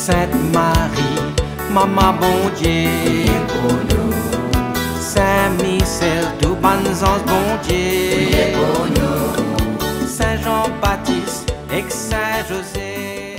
Sainte Marie, Maman bon Dieu, pour nous. Saint Michel, tout bon ange bon Dieu, pour nous. Saint Jean-Baptiste et Saint José.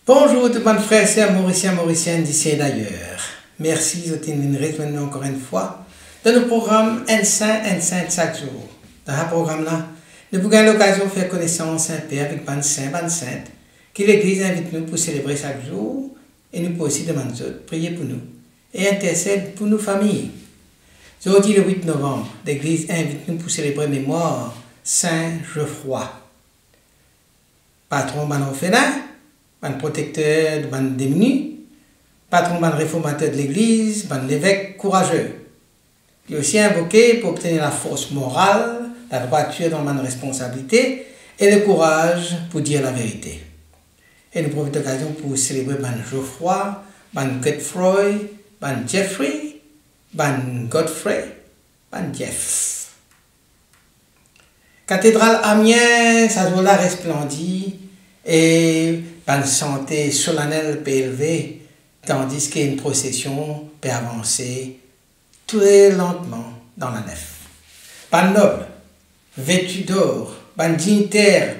Bonjour tout le monde, frères et sœurs mauriciennes d'ici et d'ailleurs. Merci de nous rejoindre encore une fois dans le programme Un Saint chaque jour. Dans ce programme-là, nous avons l'occasion de faire connaissance un peu avec un saint, une sainte, que l'Église invite nous pour célébrer chaque jour et nous pouvons aussi demander aux autres, prier pour nous et intercède pour nos familles. Aujourd'hui, le 8 novembre, l'Église invite nous pour célébrer mémoire Saint Geoffroy, patron de l'orphelin, protecteur de les démunis, patron de réformateur de l'Église, l'évêque courageux. Il est aussi invoqué pour obtenir la force morale, la droiture dans la responsabilité et le courage pour dire la vérité. Et nous profitons de l'occasion pour célébrer Geoffroy, Godefroy, Jeffrey, Godfrey, Jeff. Cathédrale Amiens, sa joie-là resplendit et une santé solennelle peut élever, tandis qu'une procession peut avancer très lentement dans la nef. Pas noble, vêtu d'or, dignitaire,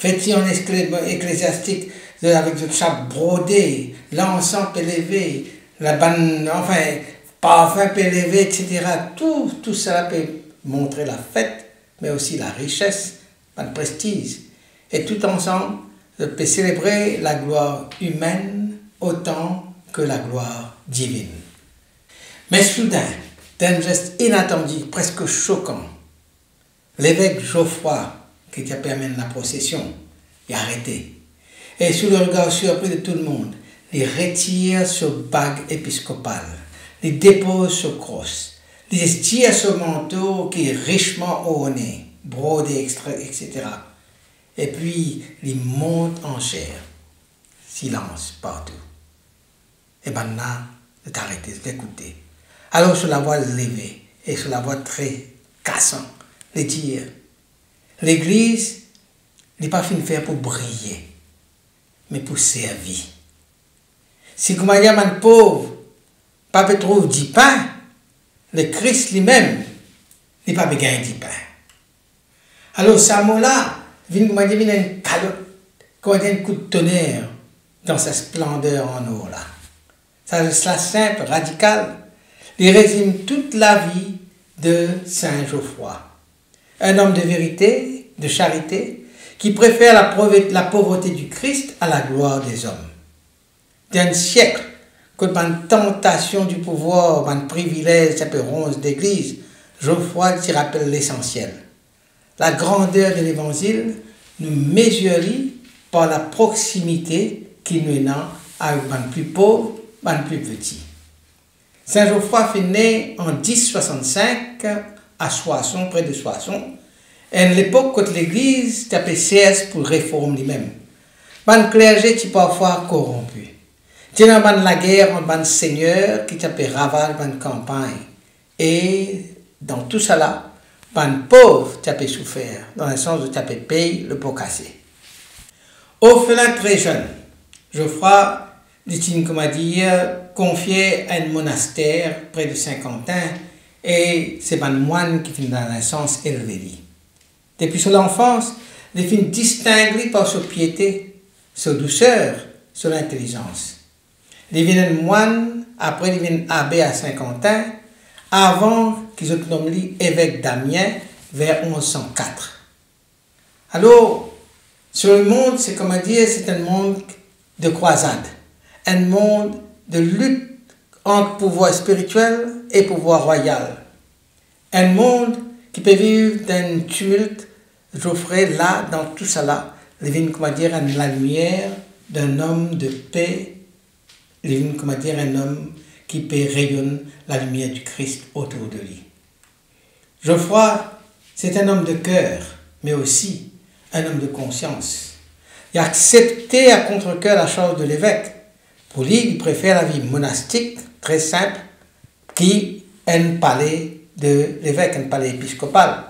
vêtu en ecclésiastique, avec le chape brodé, l'encens peut lever, parfum peut lever, etc. Tout cela peut montrer la fête, mais aussi la richesse, le prestige. Et tout ensemble, on peut célébrer la gloire humaine autant que la gloire divine. Mais soudain, d'un geste inattendu, presque choquant, l'évêque Geoffroy, qui permis la procession, est arrêté. Et sous le regard surpris de tout le monde, il retire ce bague épiscopal, il dépose ce crosse, il tire ce manteau qui est richement orné, brodé, etc. Et puis, il monte en chair. Silence partout. Et bien là, il est arrêté, il écouté. Alors, sur la voix levée et sur la voix très cassante, il dit, l'Église n'est pas fini de faire pour briller, mais pour servir. Si comme il y a un pauvre, pas peut trouver du pain, le Christ lui-même n'est pas besoin du pain. Alors, ce mot-là, vient une calotte, comme un coup de tonnerre dans sa splendeur en or là. Ça, c'est simple, radical. Il résume toute la vie de Saint Geoffroy. Un homme de vérité, de charité, qui préfère la pauvreté du Christ à la gloire des hommes. D'un siècle, contre une tentation du pouvoir, un privilège, ça peut ronce d'église, Geoffroy s'y rappelle l'essentiel. La grandeur de l'Évangile nous mesure par la proximité qui nous est avec les plus pauvres, les plus petits. Saint Geoffroy fut né en 1065 à Soissons, près de Soissons, et à l'époque quand l'Église tapait CS pour réformer lui-même. Le clergé était parfois corrompu. Il y a la guerre entre les seigneurs qui tapaient ravage dans la campagne. Et dans tout cela, les pauvres tapaient souffert, dans le sens de taper paye le pot cassé. Orphelin très jeune, Geoffroy dit comment dire, confié à un monastère près de Saint-Quentin et c'est un moine qui finit dans un sens élevé. Depuis son enfance, il finit distingué par sa piété, sa douceur, son intelligence. Il devient un moine, après il devient abbé à Saint-Quentin, avant qu'ils soient nommé évêque d'Amiens vers 1104. Alors, sur le monde, c'est comment dire, c'est un monde de croisade, un monde de lutte entre pouvoir spirituel et pouvoir royal. Un monde qui peut vivre d'un tumulte, Geoffroy là, dans tout cela, il vient, comment dire, la lumière d'un homme de paix, il vient, comment dire, un homme qui peut rayonner la lumière du Christ autour de lui. Geoffroy, c'est un homme de cœur, mais aussi un homme de conscience. Il a accepté à contre-cœur la charge de l'évêque. Pour lui, il préfère la vie monastique, très simple, qui un palais de l'évêque, un palais épiscopal.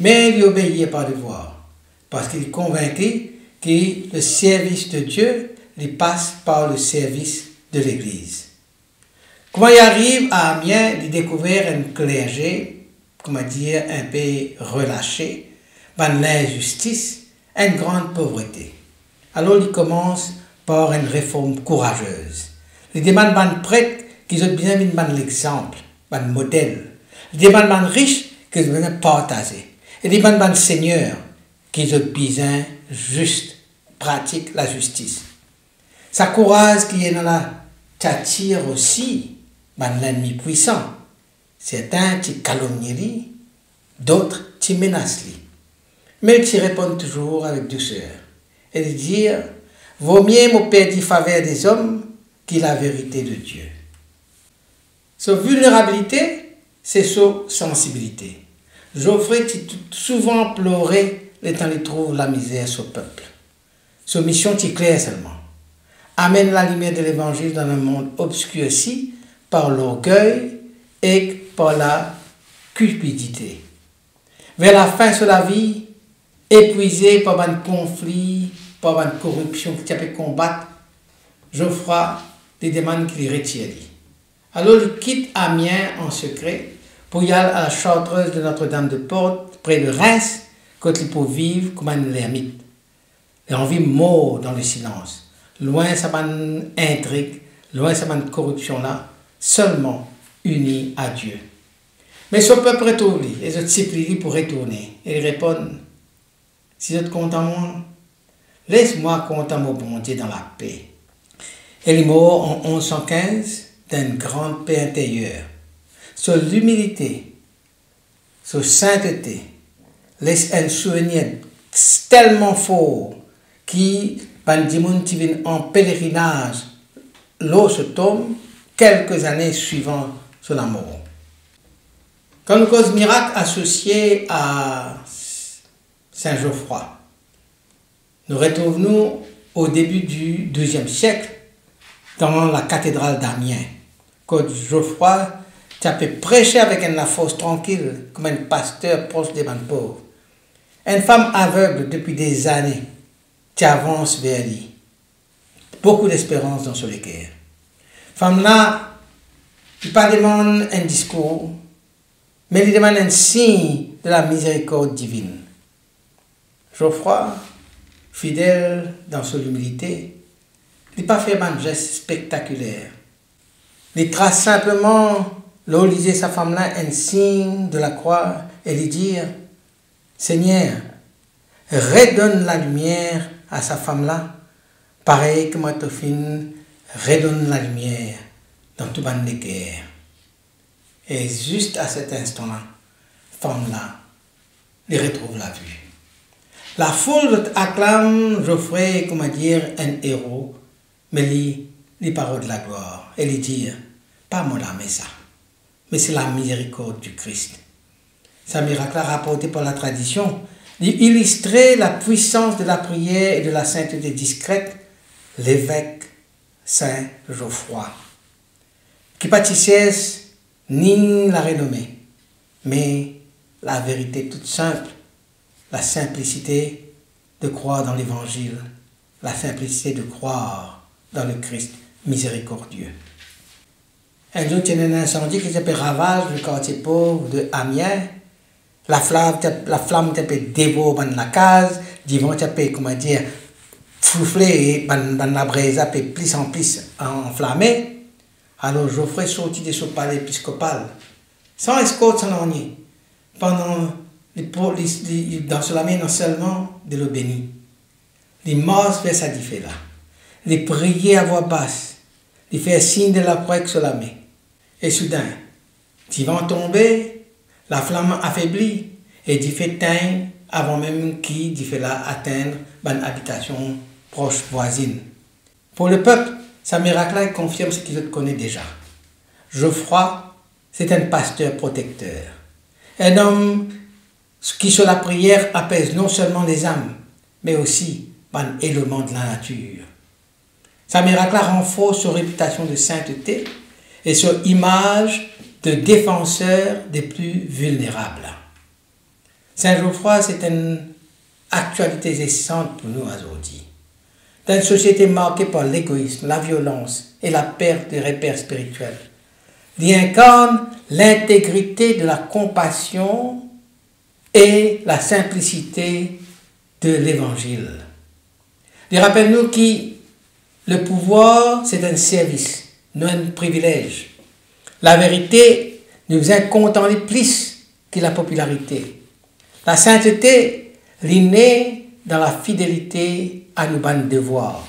Mais il obéit par devoir, parce qu'il est convaincu que le service de Dieu il passe par le service de l'Église. Comment il arrive à Amiens, il découvre un clergé, comment dire, un peu relâché, une injustice, une grande pauvreté. Alors il commence par une réforme courageuse. Il demande à un prêtre qu'ils ont bien mis l'exemple, un modèle. Il demande à un riche qu'ils ont partagé. Il demande à un seigneur qu'ils ont besoin juste, pratique la justice. Sa courage qui est dans la t'attire aussi l'ennemi puissant. Certains qui calomnient, d'autres qui menacent. Mais ils répondent toujours avec douceur. Et ils disent, vaut mieux me perdre la faveur des hommes que la vérité de Dieu. Sa vulnérabilité, c'est sa sensibilité. Geoffrey a souvent pleuré le temps il trouve la misère sur le peuple. Sa mission est claire seulement. Amène la lumière de l'évangile dans un monde obscurci par l'orgueil et par la cupidité. Vers la fin de la vie, épuisé par un conflit, par une corruption qu'il a pu combattre, Geoffroy lui demande qu'il retire. Alors il quitte Amiens en secret pour y aller à la chartreuse de Notre-Dame-de-Porte, près de Reims, quand il peut vivre comme un ermite. Il a envie mort dans le silence. Loin sa bonne intrigue, loin sa bonne corruption là, seulement uni à Dieu. Mais son peuple retourne, et je supplie pour retourner. Et il répond, si vous êtes content, moi, laisse-moi content mon bon Dieu dans la paix. Il est mort en 1115 d'une grande paix intérieure. Sur l'humilité, sur sainteté, laisse un souvenir tellement fort qui, quand des gens qui viennent en pèlerinage, l'eau se tombe quelques années suivant son amour. Quand nous cause miracle associé à Saint Geoffroy, nous retrouvons au début du IIe siècle dans la cathédrale d'Amiens, quand Geoffroy a pu prêcher avec une force tranquille comme un pasteur proche des bandes pauvres. Une femme aveugle depuis des années qui avance vers lui. Beaucoup d'espérance dans son cœur. Femme-là, il ne demande pas un discours, mais il demande un signe de la miséricorde divine. Geoffroy, fidèle dans son humilité, il n'a pas fait un geste spectaculaire. Il trace simplement, l'eau lisait sa femme-là, un signe de la croix et lui dire, Seigneur, redonne la lumière à sa femme-là, pareil que moi, Tophine, redonne la lumière dans tout ban de guerre. Et juste à cet instant-là, femme-là, il retrouve la vue. La foule acclame Geoffrey, comment dire, un héros, mais lit les paroles de la gloire et lui dit, pas moi là, mais ça, mais c'est la miséricorde du Christ. Ce miracle rapporté par la tradition, il illustrait la puissance de la prière et de la sainteté discrète, l'évêque Saint Geoffroy, qui pâtissait ni la renommée, mais la vérité toute simple, la simplicité de croire dans l'Évangile, la simplicité de croire dans le Christ miséricordieux. Un jour, il y a un incendie qui s'appelle ravage le quartier pauvre de Amiens. La flamme peut dévorer la case, divin peut, comment dire, souffler, la braise peut plus en plus enflammée. Alors Geoffrey sortit de son palais épiscopal, sans escorte, sans rien, pendant dans cela non seulement de l'eau bénie. Il marche vers sa diffé là. Il priait à voix basse. Il fait signe de la croix sur la main. Et soudain, il va tomber, la flamme affaiblit et il fait teindre avant même qu'il fait là atteindre une habitation proche voisine. Pour le peuple, ce miracle confirme ce qu'il connaît déjà. Geoffroy, c'est un pasteur protecteur. Un homme qui, sur la prière, apaise non seulement les âmes, mais aussi un élément de la nature. Ce miracle renforce sa réputation de sainteté et sa image de défenseur des plus vulnérables. Saint Geoffroy, c'est une actualité récente pour nous aujourd'hui. dans une société marquée par l'égoïsme, la violence et la perte des repères spirituels. Il incarne l'intégrité de la compassion et la simplicité de l'Évangile. Il rappelle-nous que le pouvoir, c'est un service, non un privilège. La vérité nous a contenté plus que la popularité. La sainteté, l'inné dans la fidélité à nos bonnes devoirs.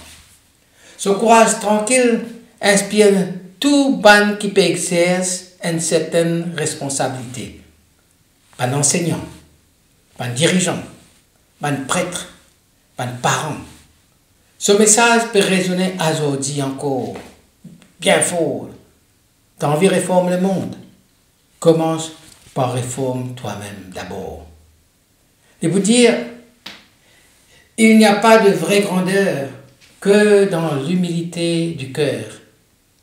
Ce courage tranquille inspire tout ban qui peut exercer une certaine responsabilité. Ban enseignant, ban dirigeant, ban prêtre, ban parent. Ce message peut résonner aujourd'hui encore, bien fort. T'as envie de réformer le monde? Commence par réformer toi-même d'abord. Et vous dire, il n'y a pas de vraie grandeur que dans l'humilité du cœur.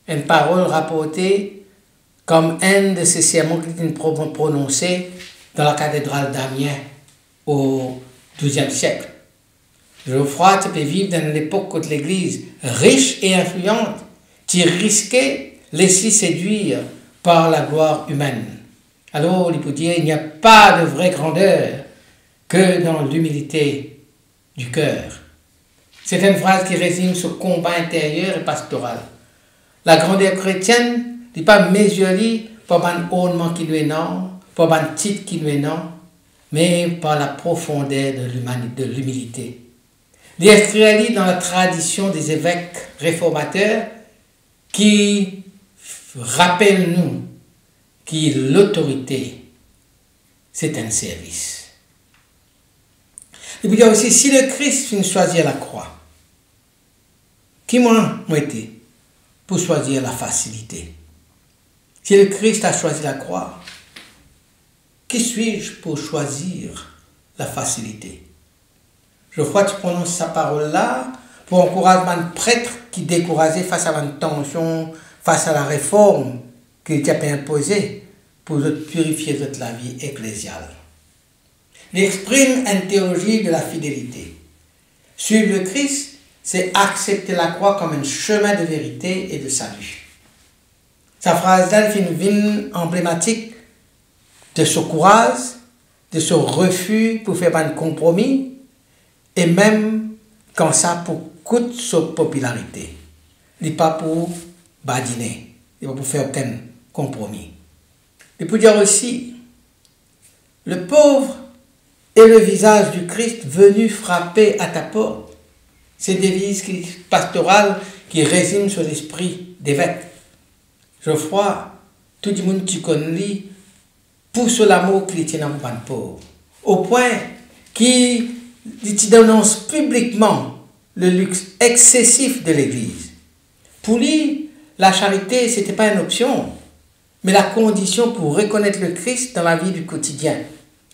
Une parole rapportée comme un de ces sermons qui étaient prononcés dans la cathédrale d'Amiens au XIIe siècle. Geoffroy, tu peux vivre dans l'époque où l'Église, riche et influente, tu risquais de laisser séduire par la gloire humaine. Alors, il peut dire, il n'y a pas de vraie grandeur que dans l'humilité du cœur. C'est une phrase qui résume ce combat intérieur et pastoral. La grandeur chrétienne n'est pas mesurée par un ornement qui nous est non, par un titre qui nous est non, mais par la profondeur de l'humilité. Il est inscrit dans la tradition des évêques réformateurs qui rappellent nous que l'autorité, c'est un service. Et puis il y a aussi, si le Christ vient choisir la croix, qui moi été pour choisir la facilité? Si le Christ a choisi la croix, qui suis-je pour choisir la facilité? Je crois que tu prononces sa parole-là pour encourager un prêtre qui décourageait face à une tension, face à la réforme qu'il t'a imposée pour purifier toute la vie ecclésiale. Il exprime une théologie de la fidélité. Suivre le Christ, c'est accepter la croix comme un chemin de vérité et de salut. Sa phrase-là est une vigne emblématique de ce courage, de ce refus pour faire un compromis, et même quand ça coûte sa popularité. Il n'est pas pour badiner, il n'est pas pour faire aucun compromis. Et pour dire aussi, le pauvre est le visage du Christ venu frapper à ta porte. C'est des devises pastorales qui résument sur l'esprit d'évêque. Geoffroy, tout le monde qui connaît, pousse l'amour qu'il tient dans le pauvre. Au point qu'il dénonce publiquement le luxe excessif de l'Église. Pour lui, la charité, ce n'était pas une option, mais la condition pour reconnaître le Christ dans la vie du quotidien.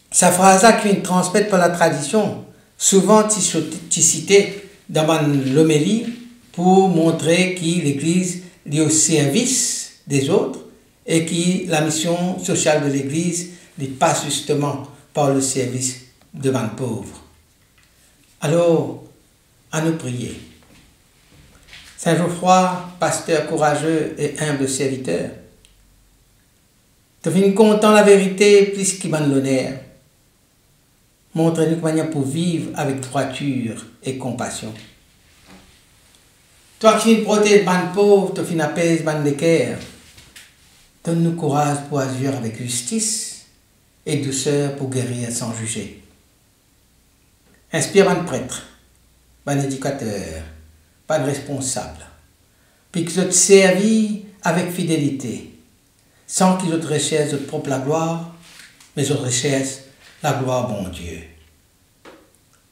Sa phrase-là qui vient transmettre par la tradition, souvent citée dans l'homélie pour montrer que l'Église est au service des autres et que la mission sociale de l'Église n'est pas justement par le service devant le pauvre. Alors, à nous prier. Saint Geoffroy, pasteur courageux et humble serviteur, devine content la vérité plus qu'il m'a l'honneur. Montre-nous comment pour vivre avec droiture et compassion. Toi qui protèges les pauvres, tu finis apaiser les cœurs. Donne-nous courage pour agir avec justice et douceur pour guérir sans juger. Inspire un prêtre, un éducateur, un responsable, puis qu'ils soient servis avec fidélité, sans qu'ils recherchent leur propre gloire, mais ils recherchent la gloire bon Dieu.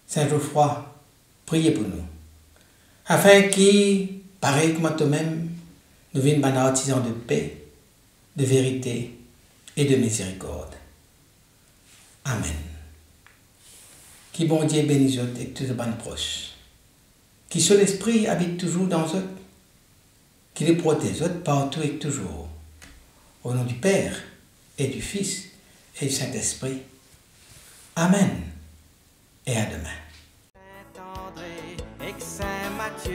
Saint Geoffroy, priez pour nous, afin qu'il, pareil comme toi-même, nous devions un artisan de paix, de vérité et de miséricorde. Amen. Qui bon Dieu bénisse et tous les bonnes proches. Qui son esprit habite toujours dans eux. Qui les protège partout et toujours. Au nom du Père et du Fils et du Saint-Esprit. Amen. Et à demain. Saint-André et Saint-Matthieu.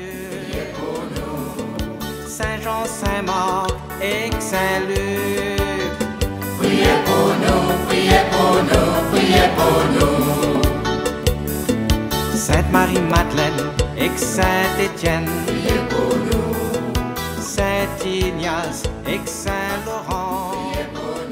Saint-Jean, Saint-Marc et Saint-Luc. Priez pour nous, priez pour nous, priez pour nous. Sainte-Marie-Madeleine et Saint-Étienne. Priez pour nous. Saint-Ignace et Saint-Laurent. Priez pour nous.